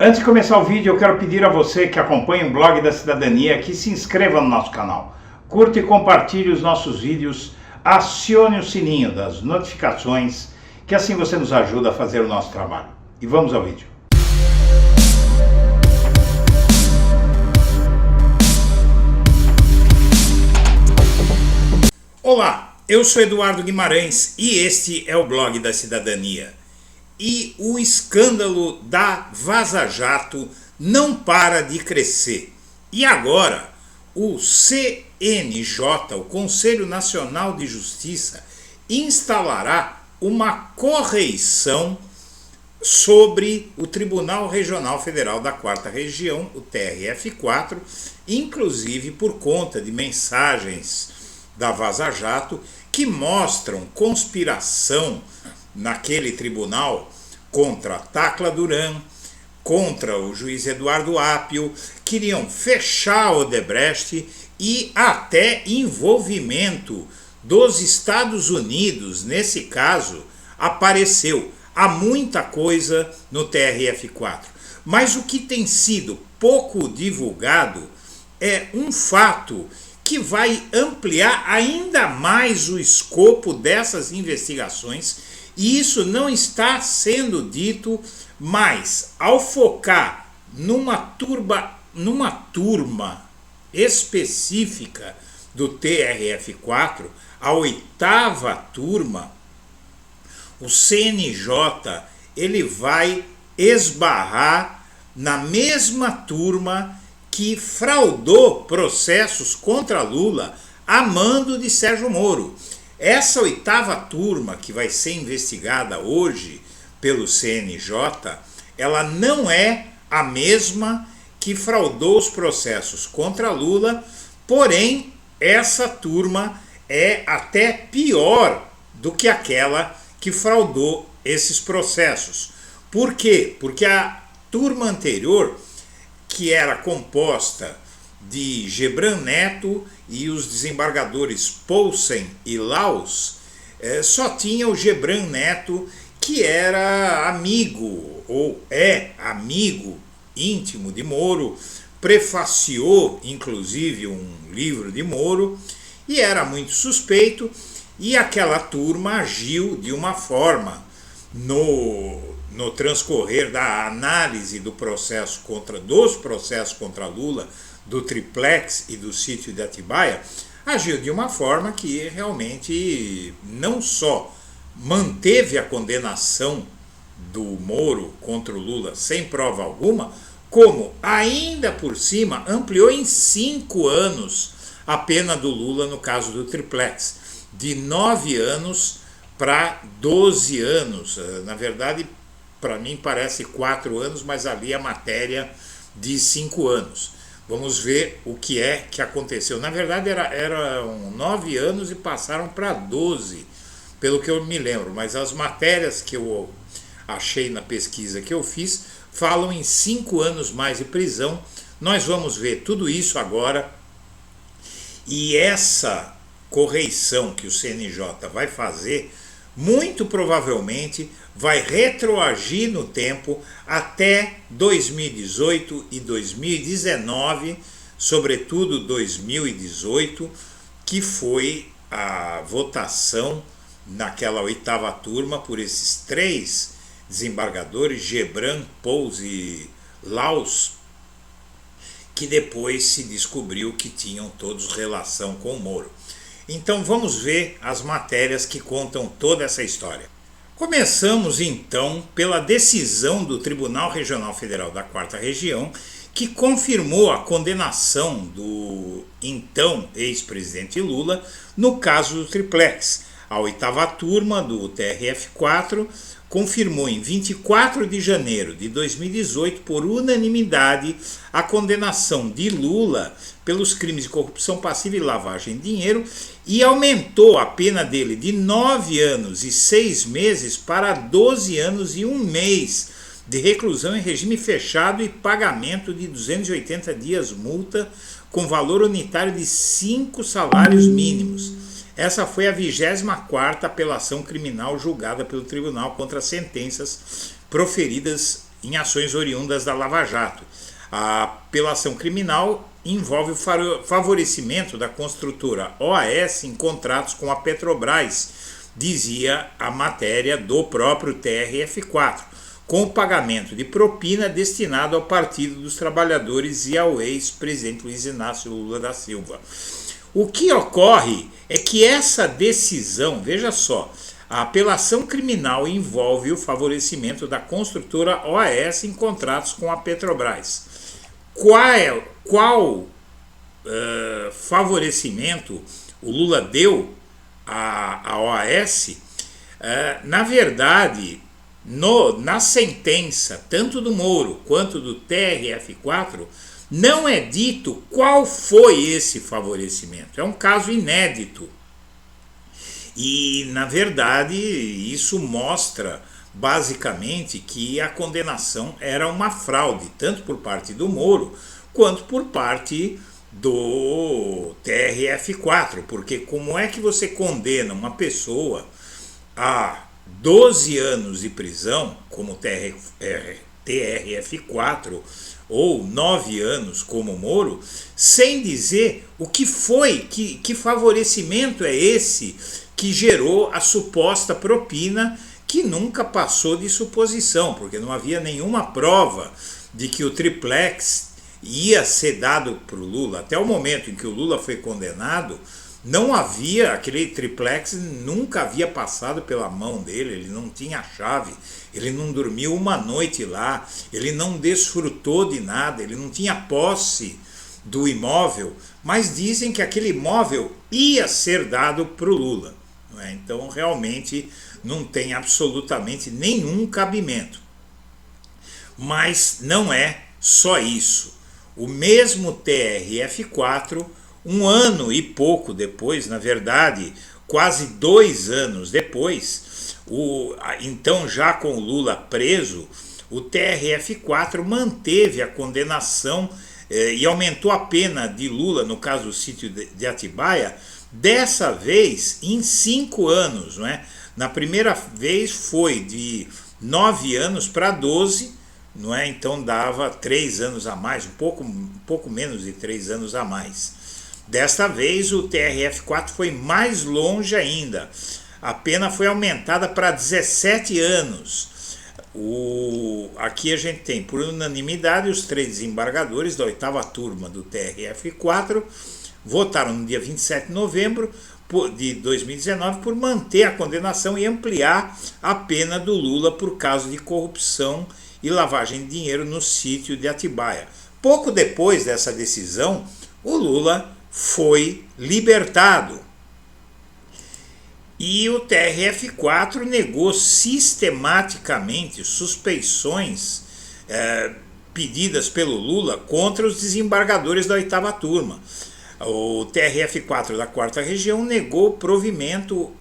Antes de começar o vídeo, eu quero pedir a você que acompanha o Blog da Cidadania que se inscreva no nosso canal, curta e compartilhe os nossos vídeos, acione o sininho das notificações, que assim você nos ajuda a fazer o nosso trabalho. E vamos ao vídeo. Olá, eu sou Eduardo Guimarães e este é o Blog da Cidadania. E o escândalo da Vaza Jato não para de crescer. E agora, o CNJ, o Conselho Nacional de Justiça, instalará uma correição sobre o Tribunal Regional Federal da Quarta Região, o TRF4, inclusive por conta de mensagens da Vaza Jato que mostram conspiração naquele tribunal contra Tacla Duran, contra o juiz Eduardo Apio, queriam fechar Odebrecht e até envolvimento dos Estados Unidos, nesse caso, apareceu. Há muita coisa no TRF4, mas o que tem sido pouco divulgado é um fato que vai ampliar ainda mais o escopo dessas investigações. E isso não está sendo dito, mas ao focar numa turma específica do TRF4, a oitava turma, o CNJ ele vai esbarrar na mesma turma que fraudou processos contra Lula a mando de Sérgio Moro. Essa oitava turma que vai ser investigada hoje pelo CNJ, ela não é a mesma que fraudou os processos contra Lula, porém essa turma é até pior do que aquela que fraudou esses processos. Por quê? Porque a turma anterior, que era composta de Gebran Neto e os desembargadores Poulsen e Laus, só tinha o Gebran Neto, que era amigo, ou é amigo íntimo de Moro, prefaciou inclusive um livro de Moro, e era muito suspeito, e aquela turma agiu de uma forma no transcorrer da análise dos processos contra Lula, do triplex e do sítio de Atibaia, agiu de uma forma que realmente não só manteve a condenação do Moro contra o Lula sem prova alguma, como ainda por cima ampliou em 5 anos a pena do Lula no caso do triplex, de 9 anos para 12 anos. Na verdade, para mim parece 4 anos, mas ali a matéria de 5 anos. Vamos ver o que é que aconteceu. Na verdade eram 9 anos e passaram para 12, pelo que eu me lembro. Mas as matérias que eu achei na pesquisa que eu fiz falam em 5 anos mais de prisão. Nós vamos ver tudo isso agora. E essa correição que o CNJ vai fazer, muito provavelmente vai retroagir no tempo até 2018 e 2019, sobretudo 2018, que foi a votação naquela oitava turma por esses 3 desembargadores, Gebran, Poulsen e Laus, que depois se descobriu que tinham todos relação com o Moro. Então vamos ver as matérias que contam toda essa história. Começamos então pela decisão do Tribunal Regional Federal da Quarta Região, que confirmou a condenação do então ex-presidente Lula no caso do triplex. A oitava turma do TRF4 confirmou em 24 de janeiro de 2018, por unanimidade, a condenação de Lula pelos crimes de corrupção passiva e lavagem de dinheiro e aumentou a pena dele de 9 anos e 6 meses para 12 anos e 1 mês de reclusão em regime fechado e pagamento de 280 dias multa com valor unitário de 5 salários mínimos. Essa foi a 24ª apelação criminal julgada pelo tribunal contra sentenças proferidas em ações oriundas da Lava Jato. A apelação criminal envolve o favorecimento da construtora OAS em contratos com a Petrobras, dizia a matéria do próprio TRF4, com o pagamento de propina destinado ao Partido dos Trabalhadores e ao ex-presidente Luiz Inácio Lula da Silva. O que ocorre é que essa decisão, veja só, a apelação criminal envolve o favorecimento da construtora OAS em contratos com a Petrobras. Qual favorecimento o Lula deu à OAS? Na verdade, na sentença, tanto do Moro quanto do TRF4, não é dito qual foi esse favorecimento. É um caso inédito. E, na verdade, isso mostra basicamente que a condenação era uma fraude, tanto por parte do Moro quanto por parte do TRF4, porque como é que você condena uma pessoa a 12 anos de prisão, como o TRF4, ou 9 anos como o Moro, sem dizer o que foi, que favorecimento é esse que gerou a suposta propina, que nunca passou de suposição, porque não havia nenhuma prova de que o triplex ia ser dado para o Lula. Até o momento em que o Lula foi condenado, não havia, aquele triplex nunca havia passado pela mão dele, ele não tinha chave, ele não dormiu uma noite lá, ele não desfrutou de nada, ele não tinha posse do imóvel, mas dizem que aquele imóvel ia ser dado para o Lula. Não é? Então realmente não tem absolutamente nenhum cabimento. Mas não é só isso. O mesmo TRF4, um ano e pouco depois, na verdade, quase 2 anos depois, então já com o Lula preso, o TRF4 manteve a condenação e aumentou a pena de Lula, no caso do sítio de Atibaia, dessa vez em 5 anos. Não é? Na primeira vez foi de 9 anos para 12, não é? Então dava 3 anos a mais, um pouco menos de 3 anos a mais. Desta vez o TRF4 foi mais longe ainda. A pena foi aumentada para 17 anos. Aqui a gente tem, por unanimidade, os 3 desembargadores da 8ª turma do TRF4 votaram no dia 27 de novembro de 2019 por manter a condenação e ampliar a pena do Lula por caso de corrupção e lavagem de dinheiro no sítio de Atibaia. Pouco depois dessa decisão, o Lula foi libertado. E o TRF4 negou sistematicamente suspeições pedidas pelo Lula contra os desembargadores da 8ª turma. O TRF4 da 4ª região negou provimento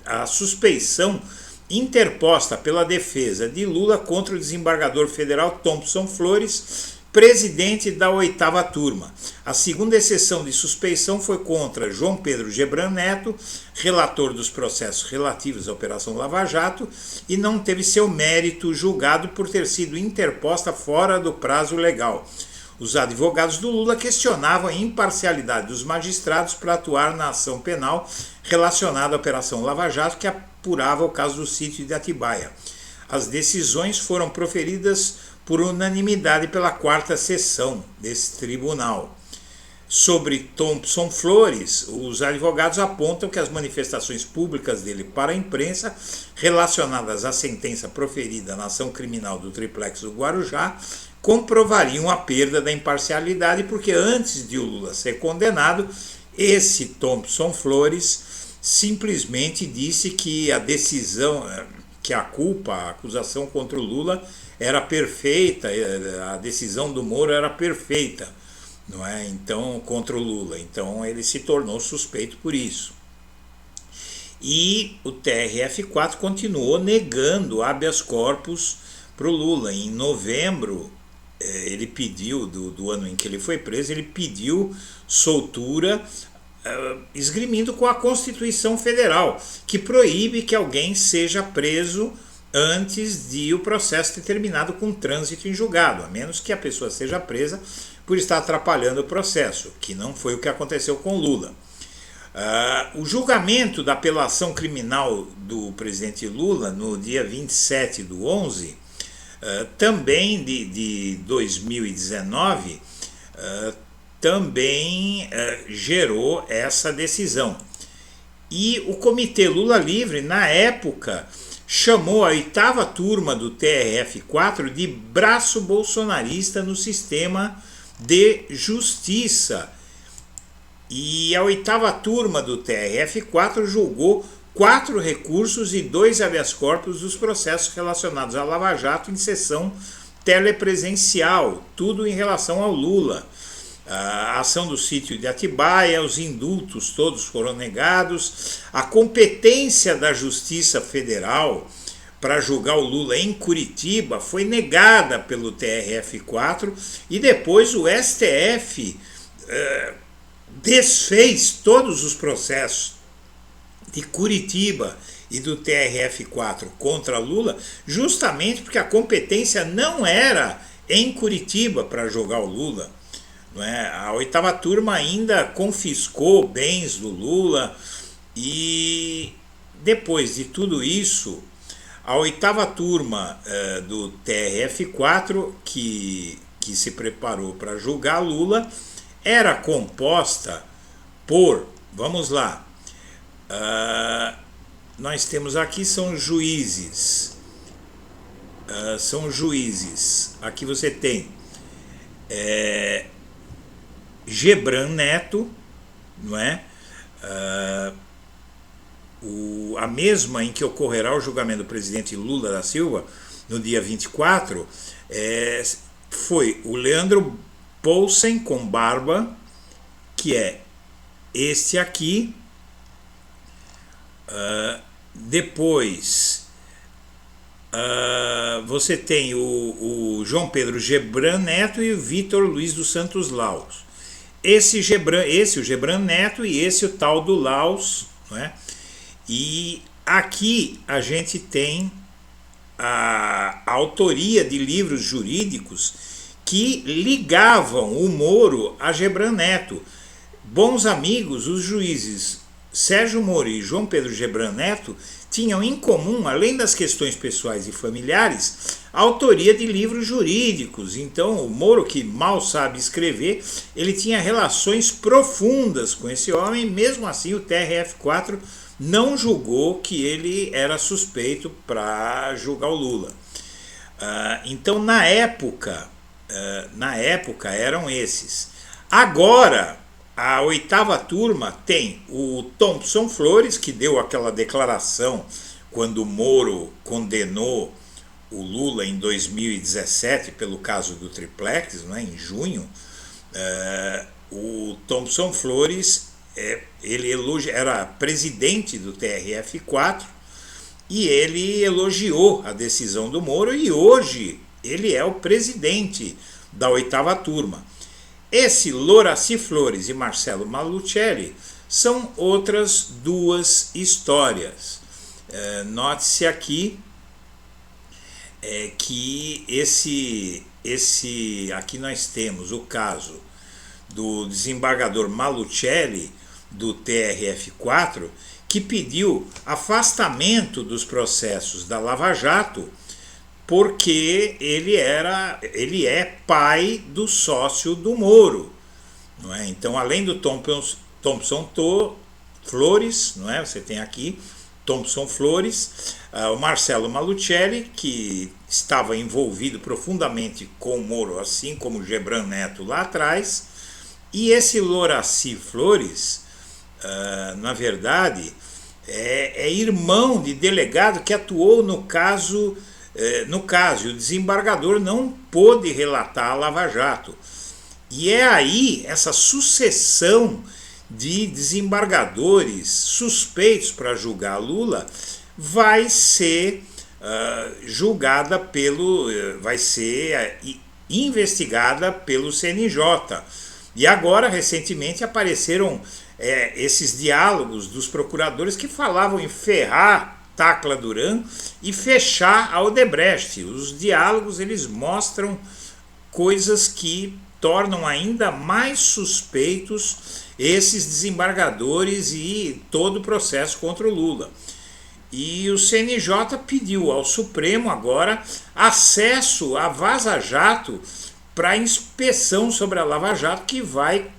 à suspeição interposta pela defesa de Lula contra o desembargador federal Thompson Flores, presidente da 8ª turma. A segunda exceção de suspeição foi contra João Pedro Gebran Neto, relator dos processos relativos à Operação Lava Jato, e não teve seu mérito julgado por ter sido interposta fora do prazo legal. Os advogados do Lula questionavam a imparcialidade dos magistrados para atuar na ação penal relacionada à Operação Lava Jato, que apurava o caso do sítio de Atibaia. As decisões foram proferidas por unanimidade pela 4ª sessão desse tribunal. Sobre Thompson Flores, os advogados apontam que as manifestações públicas dele para a imprensa, relacionadas à sentença proferida na ação criminal do triplex do Guarujá, comprovariam a perda da imparcialidade, porque antes de o Lula ser condenado, esse Thompson Flores simplesmente disse que a decisão, que a acusação contra o Lula era perfeita, a decisão do Moro era perfeita, não é? Então, contra o Lula. Então ele se tornou suspeito por isso. E o TRF4 continuou negando habeas corpus para o Lula. Em novembro, ele pediu, do ano em que ele foi preso, ele pediu soltura, esgrimindo com a Constituição Federal, que proíbe que alguém seja preso antes de o processo ter terminado com trânsito em julgado, a menos que a pessoa seja presa por estar atrapalhando o processo, que não foi o que aconteceu com Lula. O julgamento da apelação criminal do presidente Lula no dia 27/11, também de 2019, também gerou essa decisão. E o Comitê Lula Livre, na época, chamou a 8ª turma do TRF4 de braço bolsonarista no sistema de justiça. E a 8ª turma do TRF4 julgou 4 recursos e 2 habeas corpus dos processos relacionados à Lava Jato em sessão telepresencial, tudo em relação ao Lula. A ação do sítio de Atibaia, os indultos todos foram negados, a competência da Justiça Federal para julgar o Lula em Curitiba foi negada pelo TRF4 e depois o STF desfez todos os processos de Curitiba e do TRF4 contra Lula, justamente porque a competência não era em Curitiba para julgar o Lula. Não é? A 8ª turma ainda confiscou bens do Lula e depois de tudo isso, a 8ª turma do TRF4, que se preparou para julgar Lula, era composta por, vamos lá, nós temos aqui são juízes, aqui você tem Gebran Neto, não é? A mesma em que ocorrerá o julgamento do presidente Lula da Silva, no dia 24, foi o Leandro Poulsen com barba, que é este aqui. Depois você tem o João Pedro Gebran Neto e o Vitor Luiz dos Santos Laus. Esse o Gebran Neto e esse o tal do Laus, não é? E aqui a gente tem a autoria de livros jurídicos que ligavam o Moro a Gebran Neto. Bons amigos, os juízes Sérgio Moro e João Pedro Gebran Neto tinham em comum, além das questões pessoais e familiares, a autoria de livros jurídicos. Então, o Moro, que mal sabe escrever, ele tinha relações profundas com esse homem, mesmo assim o TRF4 não julgou que ele era suspeito para julgar o Lula. Então, na época eram esses. Agora, a 8ª turma tem o Thompson Flores, que deu aquela declaração quando o Moro condenou o Lula em 2017 pelo caso do Triplex, né, em junho. O Thompson Flores ele era presidente do TRF4 e ele elogiou a decisão do Moro e hoje ele é o presidente da 8ª turma. Esse Loraci Flores e Marcelo Malucelli são outras 2 histórias. Note-se aqui que aqui nós temos o caso do desembargador Malucelli do TRF4, que pediu afastamento dos processos da Lava Jato porque ele é pai do sócio do Moro, não é? Então, além do Thompson Flores, não é? Você tem aqui Thompson Flores, o Marcelo Malucelli, que estava envolvido profundamente com o Moro, assim como o Gebran Neto lá atrás, e esse Loraci Flores, na verdade, é irmão de delegado que atuou no caso, o desembargador não pôde relatar a Lava Jato. E é aí essa sucessão de desembargadores suspeitos para julgar Lula vai ser vai ser investigada pelo CNJ. E agora, recentemente, apareceram esses diálogos dos procuradores que falavam em ferrar Tacla Duran e fechar a Odebrecht. Os diálogos eles mostram coisas que tornam ainda mais suspeitos esses desembargadores e todo o processo contra o Lula. E o CNJ pediu ao Supremo agora acesso a Vaza Jato para inspeção sobre a Lava Jato, que vai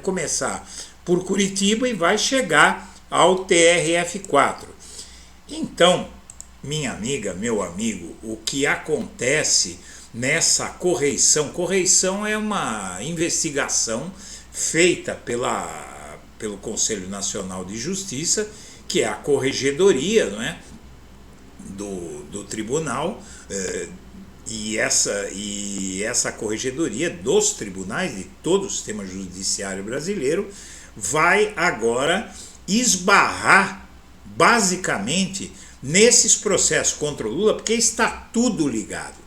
começar por Curitiba e vai chegar ao TRF4. Então, minha amiga, meu amigo, o que acontece nessa correição é uma investigação feita pelo Conselho Nacional de Justiça, que é a corregedoria, não é, do tribunal, e essa corregedoria dos tribunais, de todo o sistema judiciário brasileiro, vai agora esbarrar basicamente nesses processos contra o Lula, porque está tudo ligado.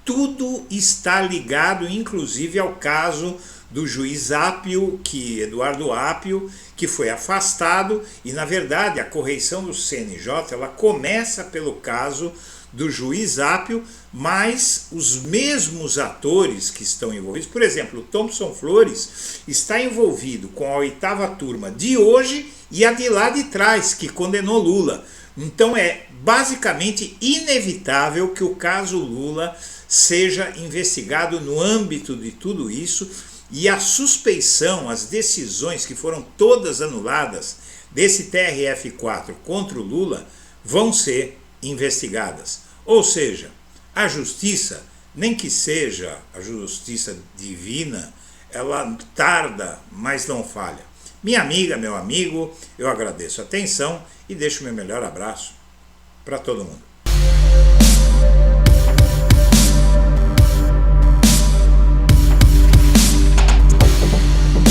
Tudo está ligado, inclusive ao caso do juiz Apio, Eduardo Apio, que foi afastado, e na verdade a correição do CNJ ela começa pelo caso do juiz Apio, mas os mesmos atores que estão envolvidos, por exemplo, o Thompson Flores está envolvido com a 8ª turma de hoje e a de lá de trás, que condenou Lula. Então é basicamente inevitável que o caso Lula seja investigado no âmbito de tudo isso, e a suspeição, as decisões que foram todas anuladas desse TRF4 contra o Lula vão ser investigadas. Ou seja, a justiça, nem que seja a justiça divina, ela tarda, mas não falha. Minha amiga, meu amigo, eu agradeço a atenção e deixo meu melhor abraço para todo mundo.